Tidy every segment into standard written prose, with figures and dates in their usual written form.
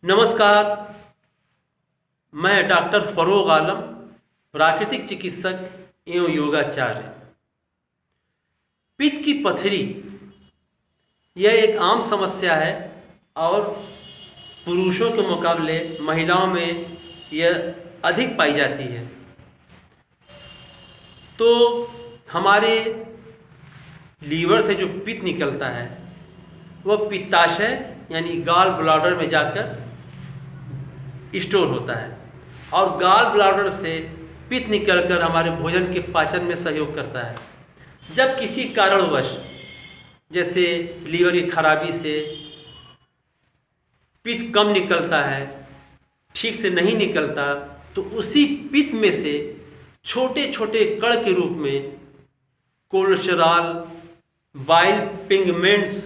नमस्कार। मैं डॉक्टर फरोग आलम, प्राकृतिक चिकित्सक एवं योगाचार्य। पित्त की पथरी यह एक आम समस्या है और पुरुषों के मुकाबले महिलाओं में यह अधिक पाई जाती है। तो हमारे लीवर से जो पित्त निकलता है वह पित्ताशय यानी गॉल ब्लैडर में जाकर स्टोर होता है और गॉल ब्लैडर से पित्त निकलकर हमारे भोजन के पाचन में सहयोग करता है। जब किसी कारणवश जैसे लीवर की खराबी से पित्त कम निकलता है, ठीक से नहीं निकलता, तो उसी पित्त में से छोटे छोटे कण के रूप में कोलेस्ट्रॉल, बाइल पिगमेंट्स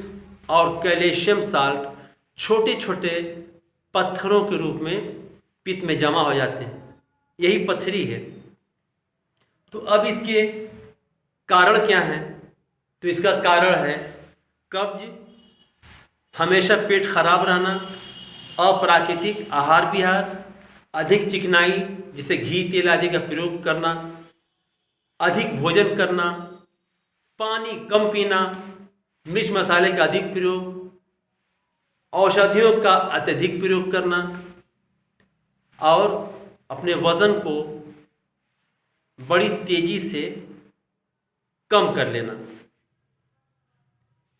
और कैल्शियम साल्ट छोटे छोटे पत्थरों के रूप में पित्त में जमा हो जाते हैं। यही पथरी है। तो अब इसके कारण क्या हैं? तो इसका कारण है कब्ज, हमेशा पेट खराब रहना, अप्राकृतिक आहार विहार, अधिक चिकनाई जिसे घी तेल आदि का प्रयोग करना, अधिक भोजन करना, पानी कम पीना, मिर्च मसाले का अधिक प्रयोग, औषधियों का अत्यधिक प्रयोग करना और अपने वज़न को बड़ी तेजी से कम कर लेना।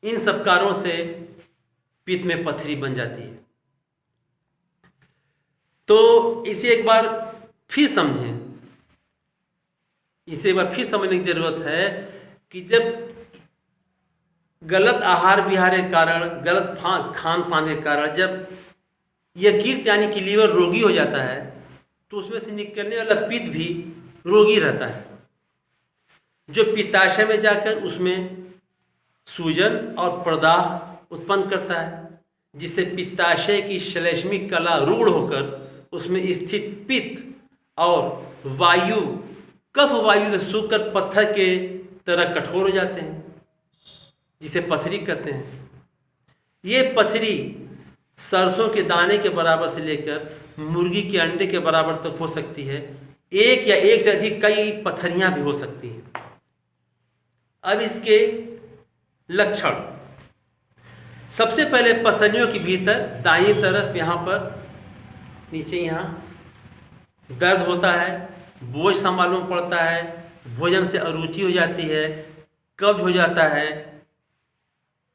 इन सब कारणों से पित्त में पथरी बन जाती है। तो इसे एक बार फिर समझें। इसे एक बार फिर समझने की ज़रूरत है कि जब गलत आहार विहार के कारण, गलत खान पान के कारण जब यकृत यानी कि लीवर रोगी हो जाता है तो उसमें से निकलने वाला पित्त भी रोगी रहता है, जो पित्ताशय में जाकर उसमें सूजन और प्रदाह उत्पन्न करता है, जिससे पित्ताशय की श्लेष्मिक कला रुग्ण होकर उसमें स्थित पित्त और वायु कफ वायु से सूखकर पत्थर के तरह कठोर हो जाते हैं, जिसे पथरी कहते हैं। ये पथरी सरसों के दाने के बराबर से लेकर मुर्गी के अंडे के बराबर तक हो सकती है। एक या एक से अधिक कई पथरियां भी हो सकती हैं। अब इसके लक्षण, सबसे पहले पसलियों के भीतर दाईं तरफ यहाँ पर नीचे यहाँ दर्द होता है, बोझ सा मालूम पड़ता है, भोजन से अरुचि हो जाती है, कब्ज हो जाता है,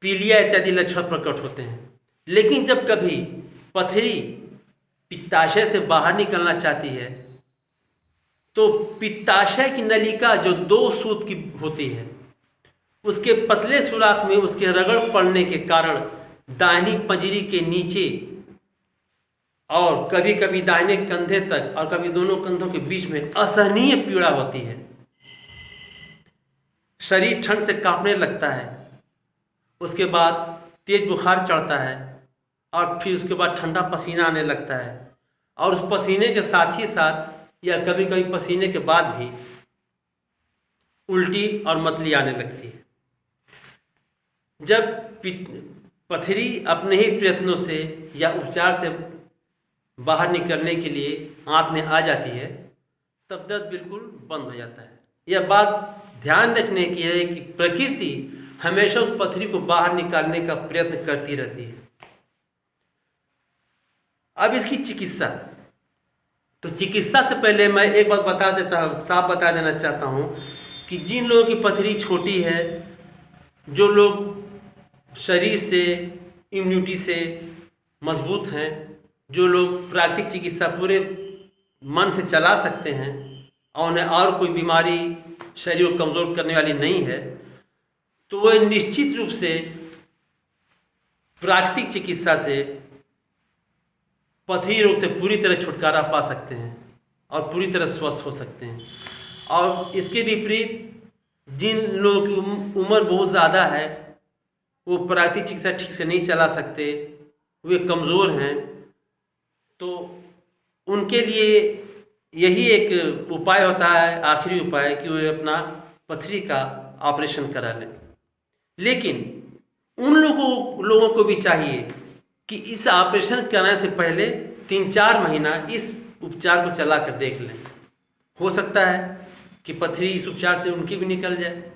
पीलिया इत्यादि लक्षण प्रकट होते हैं। लेकिन जब कभी पथरी पित्ताशय से बाहर निकलना चाहती है तो पित्ताशय की नलिका जो 2 सूत की होती है उसके पतले सुराख में उसके रगड़ पड़ने के कारण दाहिनी पंजरी के नीचे और कभी कभी दाहिने कंधे तक और कभी दोनों कंधों के बीच में असहनीय पीड़ा होती है। शरीर ठंड से कांपने लगता है, उसके बाद तेज बुखार चढ़ता है और फिर उसके बाद ठंडा पसीना आने लगता है और उस पसीने के साथ ही साथ या कभी कभी पसीने के बाद भी उल्टी और मतली आने लगती है। जब पथरी अपने ही प्रयत्नों से या उपचार से बाहर निकलने के लिए हाथ में आ जाती है तब दर्द बिल्कुल बंद हो जाता है। यह बात ध्यान रखने की है कि प्रकृति हमेशा उस पथरी को बाहर निकालने का प्रयत्न करती रहती है। अब इसकी चिकित्सा, तो चिकित्सा से पहले मैं एक बात बता देता हूँ, साफ बता देना चाहता हूँ कि जिन लोगों की पथरी छोटी है, जो लोग शरीर से इम्यूनिटी से मजबूत हैं, जो लोग प्राकृतिक चिकित्सा पूरे मन से चला सकते हैं और उन्हें और कोई बीमारी शरीर को कमज़ोर करने वाली नहीं है, तो वह निश्चित रूप से प्राकृतिक चिकित्सा से पथरी रोग से पूरी तरह छुटकारा पा सकते हैं और पूरी तरह स्वस्थ हो सकते हैं। और इसके विपरीत जिन लोगों की उम्र बहुत ज़्यादा है, वो प्राकृतिक चिकित्सा ठीक से नहीं चला सकते, वे कमज़ोर हैं, तो उनके लिए यही एक उपाय होता है, आखिरी उपाय, कि वे अपना पथरी का ऑपरेशन करा लें। लेकिन उन लोगों को भी चाहिए कि इस ऑपरेशन कराने से पहले 3-4 महीना इस उपचार को चला कर देख लें। हो सकता है कि पथरी इस उपचार से उनकी भी निकल जाए।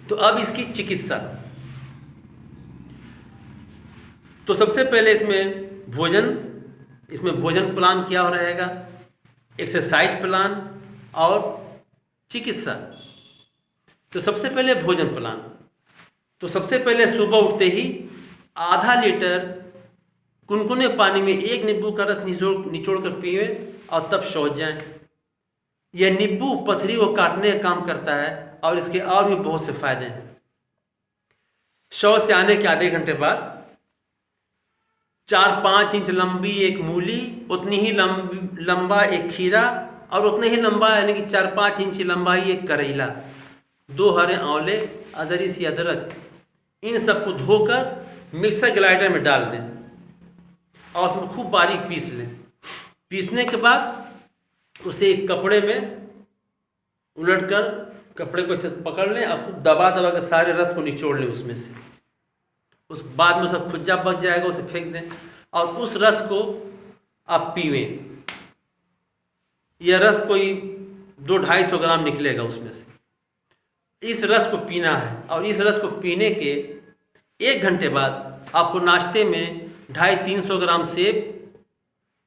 तो अब इसकी चिकित्सा, तो सबसे पहले इसमें भोजन प्लान क्या हो रहेगा, एक्सरसाइज प्लान और चिकित्सा। तो सबसे पहले भोजन प्लान, तो सबसे पहले सुबह उठते ही आधा लीटर कुनकुने पानी में 1 नींबू का रस निचोड़ कर पिए और तब शौच जाएं। यह नींबू पथरी को काटने का काम करता है और इसके और भी बहुत से फायदे हैं। शौच से आने के आधे घंटे बाद 4-5 इंच लंबी एक मूली, उतनी ही लंबा एक खीरा और उतने ही लंबा यानी कि 4-5 इंच लंबाई एक करेला, 2 हरे आंवले, अजरी सी अदरक, इन सबको धोकर मिक्सर ग्राइंडर में डाल दें और उसमें खूब बारीक पीस लें। पीसने के बाद उसे एक कपड़े में उलटकर कपड़े को इसे पकड़ लें और खूब दबा कर सारे रस को निचोड़ लें उसमें से। उस बाद में सब खुज्जा बच जाएगा, उसे फेंक दें और उस रस को आप पीवें। यह रस कोई 200-250 ग्राम निकलेगा उसमें से। इस रस को पीना है और इस रस को पीने के 1 घंटे बाद आपको नाश्ते में 250-300 ग्राम सेब,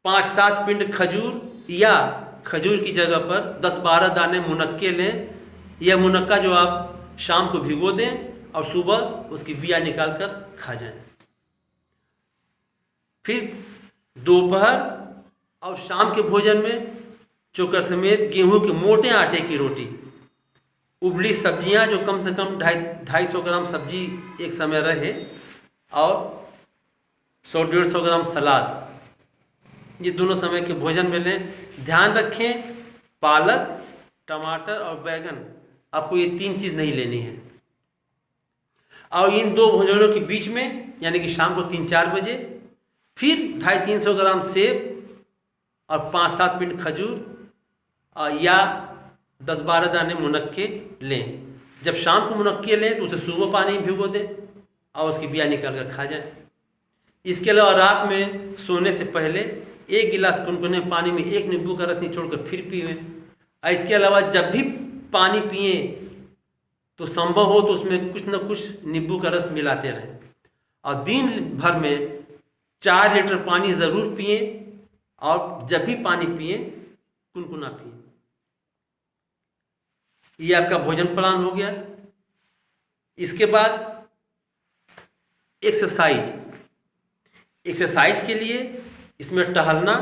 5-7 पिंड खजूर या खजूर की जगह पर 10-12 दाने मुनक्के लें। यह मुनक्का जो आप शाम को भिगो दें और सुबह उसकी बिया निकाल कर खा जाएं। फिर दोपहर और शाम के भोजन में चोकर समेत गेहूं के मोटे आटे की रोटी, उबली सब्जियां जो कम से कम 250 ग्राम सब्जी एक समय रहे और 100-150 ग्राम सलाद, ये दोनों समय के भोजन में लें। ध्यान रखें पालक, टमाटर और बैगन, आपको ये 3 चीज़ नहीं लेनी है। और इन 2 भोजनों के बीच में यानी कि शाम को 3-4 बजे फिर 250-300 ग्राम सेब और 5-7 पिंड खजूर या 10-12 दाने मुनक्के लें। जब शाम को मुनक्के लें तो उसे सुबह पानी में भिगो दें और उसकी बिया निकाल कर खा जाएं। इसके अलावा रात में सोने से पहले 1 गिलास कुनकुने पानी में 1 नींबू का रस निचोड़ कर फिर पिएं। इसके अलावा जब भी पानी पिए तो संभव हो तो उसमें कुछ न कुछ नींबू का रस मिलाते रहें और दिन भर में 4 लीटर पानी ज़रूर पिए और जब भी पानी पिए कुनकुना पिए। ये आपका भोजन प्लान हो गया। इसके बाद एक्सरसाइज के लिए इसमें टहलना,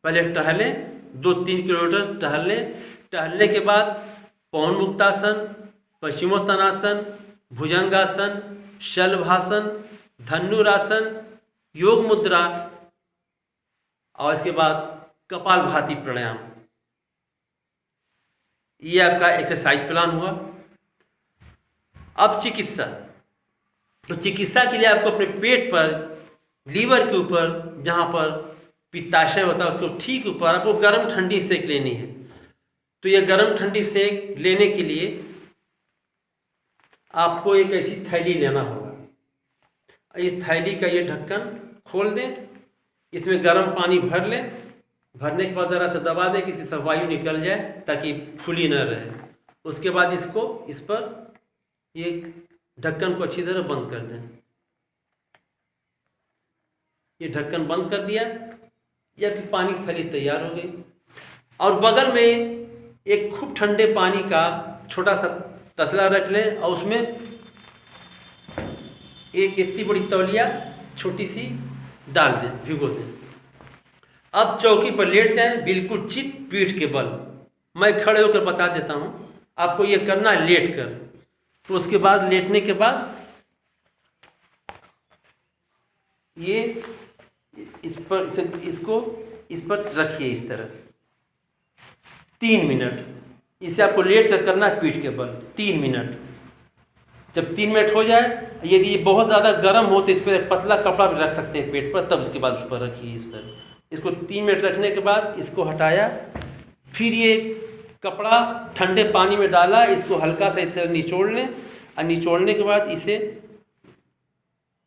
पहले टहलें 2-3 किलोमीटर टहलें। टहलने के बाद पवन मुक्तासन, पश्चिमोत्तानासन, भुजंगासन, शलभासन, धनुरासन, योग मुद्रा और इसके बाद कपालभाति प्राणायाम। ये आपका एक्सरसाइज प्लान हुआ। अब चिकित्सा, तो चिकित्सा के लिए आपको अपने पेट पर, लीवर के ऊपर जहाँ पर पित्ताशय होता है उसको ठीक ऊपर आपको गर्म ठंडी सेक लेनी है। तो ये गर्म ठंडी सेक लेने के लिए आपको एक ऐसी थैली लेना होगा। इस थैली का ये ढक्कन खोल दें, इसमें गर्म पानी भर लें। भरने के बाद ज़रा सा दबा दें कि इससे वायु निकल जाए ताकि फूली न रहे। उसके बाद इस पर ये ढक्कन को अच्छी तरह बंद कर दें। ये ढक्कन बंद कर दिया या फिर पानी की थैली तैयार हो गई। और बगल में एक खूब ठंडे पानी का छोटा सा तसला रख लें और उसमें एक इतनी बड़ी तौलिया छोटी सी डाल दें, भिगो दें। अब चौकी पर लेट जाएं, बिल्कुल चित पीठ के बल। मैं खड़े होकर बता देता हूँ, आपको ये करना है लेट कर। तो उसके बाद लेटने के बाद ये इस पर रखिए इस तरह 3 मिनट। इसे आपको लेट कर करना है पीठ के बल 3 मिनट। जब 3 मिनट हो जाए, यदि ये बहुत ज़्यादा गर्म हो तो इस पर पतला कपड़ा भी रख सकते हैं पेट पर, तब उसके बाद उस पर रखिए इस तरह। इसको 3 मिनट रखने के बाद इसको हटाया, फिर ये कपड़ा ठंडे पानी में डाला, इसको हल्का सा इसे निचोड़ लें और निचोड़ने के बाद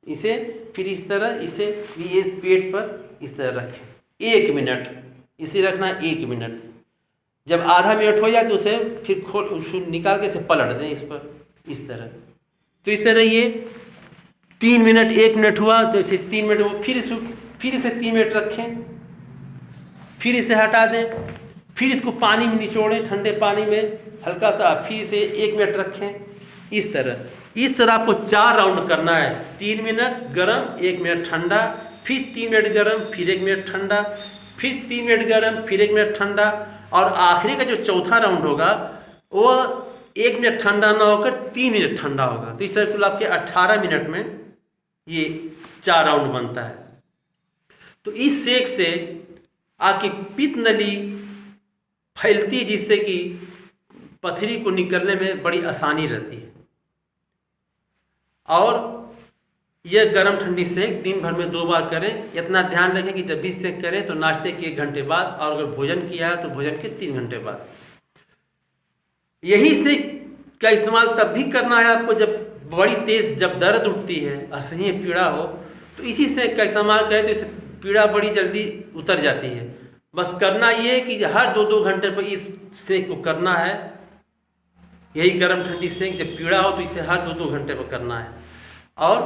इसे फिर इस तरह इसे ये पेट पर इस तरह रखें 1 मिनट, इसे रखना 1 मिनट। जब आधा मिनट हो जाए तो उसे फिर खोल, उसको निकाल के इसे पलट दें इस पर इस तरह। तो इस तरह ये 3 मिनट, 1 मिनट हुआ तो इसे 3 मिनट हो, फिर इसे 3 मिनट रखें, फिर इसे हटा दें, फिर इसको पानी में निचोड़ें ठंडे पानी में हल्का सा, फिर इसे 1 मिनट रखें इस तरह आपको 4 राउंड करना है। 3 मिनट गरम, 1 मिनट ठंडा, फिर 3 मिनट गरम, फिर 1 मिनट ठंडा, फिर 3 मिनट गरम, फिर 1 मिनट ठंडा, और आखिरी का जो चौथा राउंड होगा वो 1 मिनट ठंडा ना होकर 3 मिनट ठंडा होगा। तो इस तरह कुल आपके 18 मिनट में ये 4 राउंड बनता है। तो इस सेक से आपकी पित्त नली फैलती है, जिससे कि पथरी को निकलने में बड़ी आसानी रहती है। और यह गर्म ठंडी सेक दिन भर में 2 बार करें। इतना ध्यान रखें कि जब भी सेक करें तो नाश्ते के 1 घंटे बाद, और अगर भोजन किया है तो भोजन के 3 घंटे बाद। यही सेक का इस्तेमाल तब भी करना है आपको जब बड़ी तेज जब दर्द उठती है, असह्य पीड़ा हो, तो इसी सेक का इस्तेमाल करें तो इससे पीड़ा बड़ी जल्दी उतर जाती है। बस करना ये है कि हर 2-2 घंटे पर इस सेक को करना है। यही गर्म ठंडी सेक जब पीड़ा हो तो इसे हर 2-2 घंटे पर करना है। और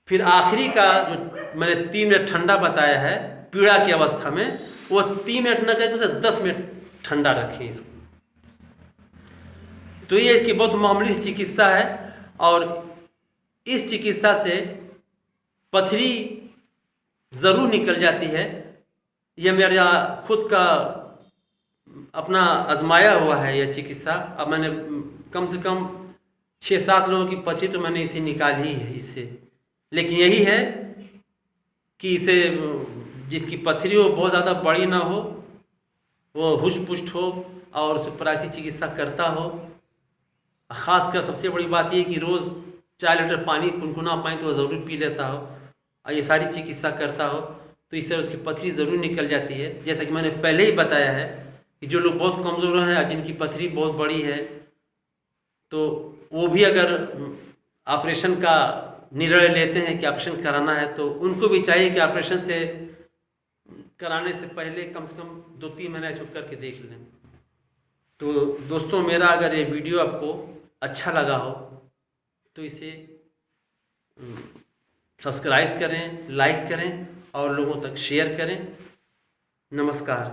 फिर आखिरी का जो मैंने 3 मिनट ठंडा बताया है पीड़ा की अवस्था में, वो 3 मिनट न करके उसे 10 मिनट ठंडा रखें इसको। तो ये इसकी बहुत मामूली चिकित्सा है, और इस चिकित्सा से पथरी ज़रूर निकल जाती है। यह मेरा खुद का अपना आजमाया हुआ है यह चिकित्सा। अब मैंने कम से कम 6-7 लोगों की पथरी तो मैंने इसे निकाली है इससे। लेकिन यही है कि इसे जिसकी पथरी हो बहुत ज़्यादा बड़ी ना हो, वो हुष्ट पुष्ट हो और उसे प्राकृतिक चिकित्सा करता हो। ख़ासकर सबसे बड़ी बात ये कि रोज़ 4 लीटर पानी, गुनगुना पानी तो ज़रूर पी लेता हो, और ये सारी चिकित्सा करता हो, तो इससे उसकी पथरी ज़रूर निकल जाती है। जैसा कि मैंने पहले ही बताया है कि जो लोग बहुत कमज़ोर हैं, जिनकी पथरी बहुत बड़ी है, तो वो भी अगर ऑपरेशन का निर्णय लेते हैं कि ऑपरेशन कराना है, तो उनको भी चाहिए कि ऑपरेशन से कराने से पहले कम से कम 2-3 महीना इसको करके देख लें। तो दोस्तों, मेरा अगर ये वीडियो आपको अच्छा लगा हो तो इसे सब्सक्राइब करें, लाइक करें और लोगों तक शेयर करें। नमस्कार।